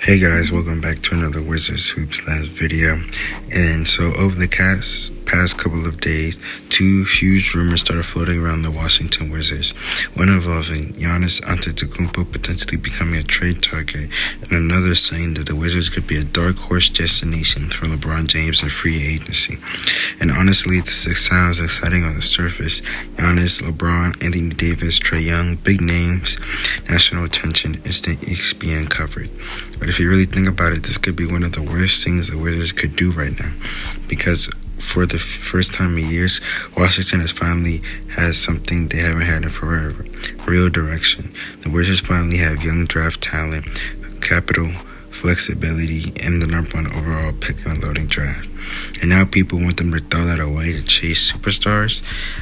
Hey guys, welcome back to another Wizards Hoops last video. And so over the past couple of days, two huge rumors started floating around the Washington Wizards. One involving Giannis Antetokounmpo potentially becoming a trade target, and another saying that the Wizards could be a dark horse destination for LeBron James in free agency. And honestly, this sounds exciting on the surface. Giannis, LeBron, Anthony Davis, Trae Young, big names, national attention, instant ESPN coverage. But if you really think about it, this could be one of the worst things the Wizards could do right now, because for the first time in years, Washington has something they haven't had in forever: real direction. The Wizards finally have young draft talent, capital, flexibility, and the number one overall pick in a loading draft. And now people want them to throw that away to chase superstars.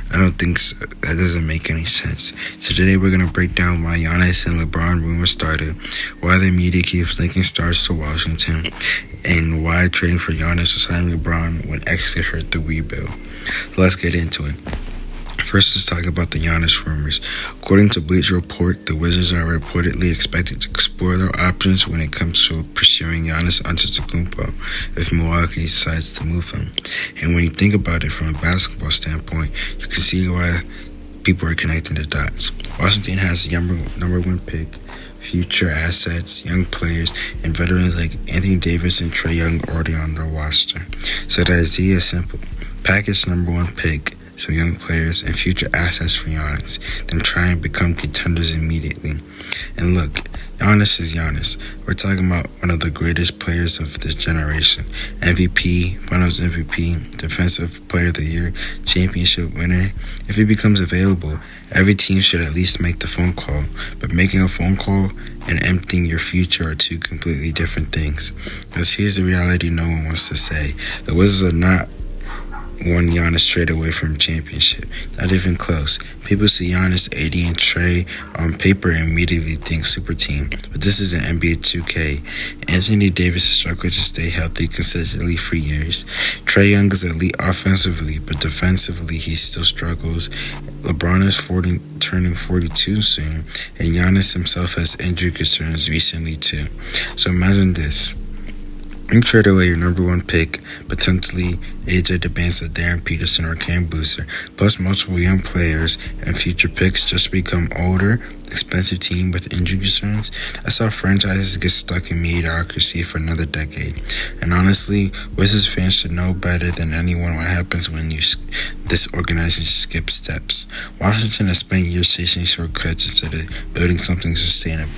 I don't think so. That doesn't make any sense. So today we're going to break down why Giannis and LeBron rumors started, why the media keeps linking stars to Washington, and why trading for Giannis or signing LeBron would actually hurt the rebuild. So let's get into it. First, let's talk about the Giannis rumors. According to Bleacher Report, the Wizards are reportedly expected to explore their options when it comes to pursuing Giannis Antetokounmpo if Milwaukee decides to move him. And when you think about it from a basketball standpoint, you can see why people are connecting the dots. Washington has the number one pick, future assets, young players, and veterans like Anthony Davis and Trae Young already on their roster. So the idea is simple: package number one pick, some young players, and future assets for Giannis, then try and become contenders immediately. And look, Giannis is Giannis. We're talking about one of the greatest players of this generation. MVP, Finals MVP, Defensive Player of the Year, championship winner. If he becomes available, every team should at least make the phone call. But making a phone call and emptying your future are two completely different things. Because here's the reality no one wants to say. The Wizards are not one Giannis trade away from championship. Not even close. People see Giannis, AD, and Trae on paper and immediately think super team. But this is an NBA 2K. Anthony Davis has struggled to stay healthy consistently for years. Trae Young is elite offensively, but defensively he still struggles. LeBron is turning 42 soon, and Giannis himself has injury concerns recently too. So imagine this. You trade away your number one pick, potentially AJ DeBanza, Darren Peterson, or Cam Boozer, plus multiple young players and future picks just become older, expensive team with injury concerns. That's how franchises get stuck in mediocrity for another decade. And honestly, Wizards fans should know better than anyone what happens when this organization skips steps. Washington has spent years chasing shortcuts instead of building something sustainable.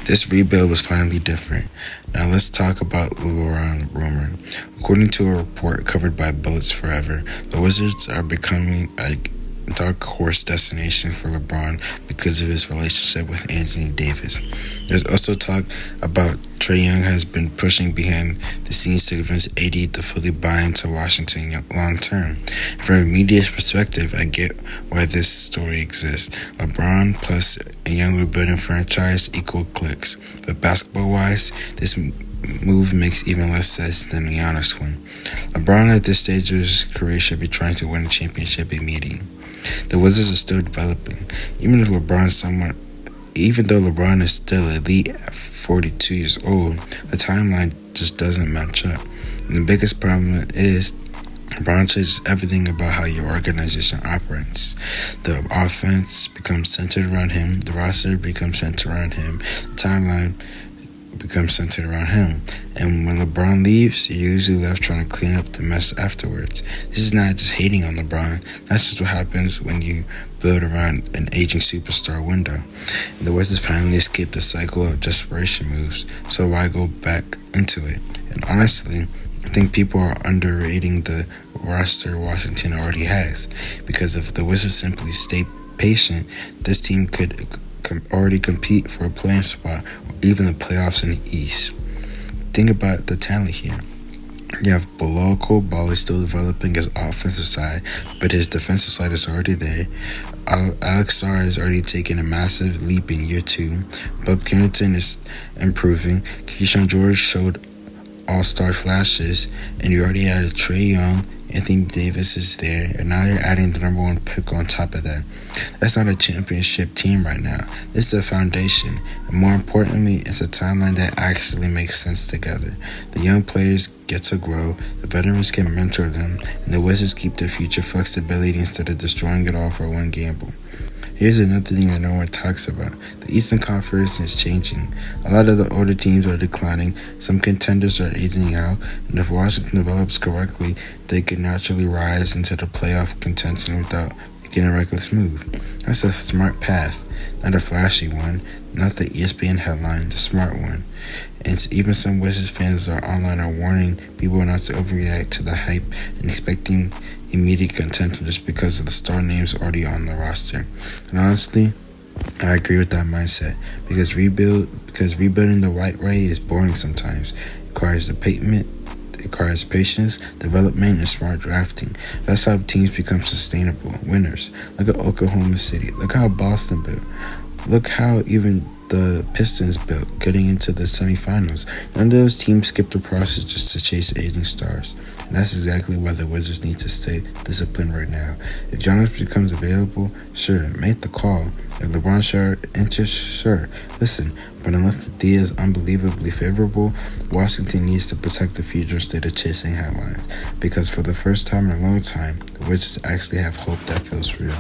This rebuild was finally different. Now let's talk about the LeBron rumor. According to a report covered by Bullets Forever, the Wizards are becoming a dark horse destination for LeBron because of his relationship with Anthony Davis. There's also talk about Trae Young has been pushing behind the scenes to convince AD to fully buy into Washington long term. From a media's perspective, I get why this story exists. LeBron plus a young rebuilding franchise equal clicks. But basketball-wise, this move makes even less sense than the Giannis one. LeBron at this stage of his career should be trying to win a championship immediately. The Wizards are still developing. Even though LeBron is still elite at 42 years old, the timeline just doesn't match up. And the biggest problem is LeBron changes everything about how your organization operates. The offense becomes centered around him. The roster becomes centered around him. The timeline becomes centered around him. And when LeBron leaves, you're usually left trying to clean up the mess afterwards. This is not just hating on LeBron. That's just what happens when you build around an aging superstar window. And the Wizards finally escaped the cycle of desperation moves, so why go back into it? And honestly, I think people are underrating the roster Washington already has, because if the Wizards simply stay patient, this team could already compete for a playing spot or even the playoffs in the East. Think about the talent here. You have Ball is still developing his offensive side, but his defensive side is already there. Alex Sarr has already taken a massive leap in year 2. Bob Kennington is improving. Keyshawn George showed all-star flashes, and you already had a Trae Young, Anthony Davis is there, and now you're adding the number one pick on top of that. That's not a championship team right now. This is a foundation, and more importantly, it's a timeline that actually makes sense together. The young players get to grow, the veterans can mentor them, and the Wizards keep their future flexibility instead of destroying it all for one gamble. Here's another thing that no one talks about. The Eastern Conference is changing. A lot of the older teams are declining, some contenders are aging out, and if Washington develops correctly, they can naturally rise into the playoff contention without making a reckless move. That's a smart path, not a flashy one, not the ESPN headline, the smart one. And even some Wizards fans are online are warning people not to overreact to the hype and expecting immediate contention just because of the star names already on the roster. And honestly, I agree with that mindset because rebuilding the right way is boring sometimes. It requires patience, development, and smart drafting. That's how teams become sustainable, winners. Look at Oklahoma City. Look how Boston built. Look how even the Pistons built, getting into the semifinals. None of those teams skipped the process just to chase aging stars. And that's exactly why the Wizards need to stay disciplined right now. If Giannis becomes available, sure, make the call. If LeBron shows interest, sure, listen. But unless the deal is unbelievably favorable, Washington needs to protect the future instead of chasing headlines. Because for the first time in a long time, the Wizards actually have hope that feels real.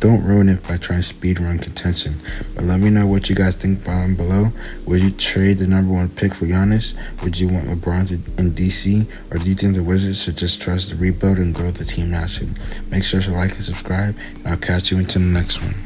Don't ruin it by trying to speedrun contention. But let me know what you guys think down below. Would you trade the number one pick for Giannis? Would you want LeBron in DC? Or do you think the Wizards should just trust the rebuild and grow the team naturally? Make sure to like and subscribe, and I'll catch you until the next one.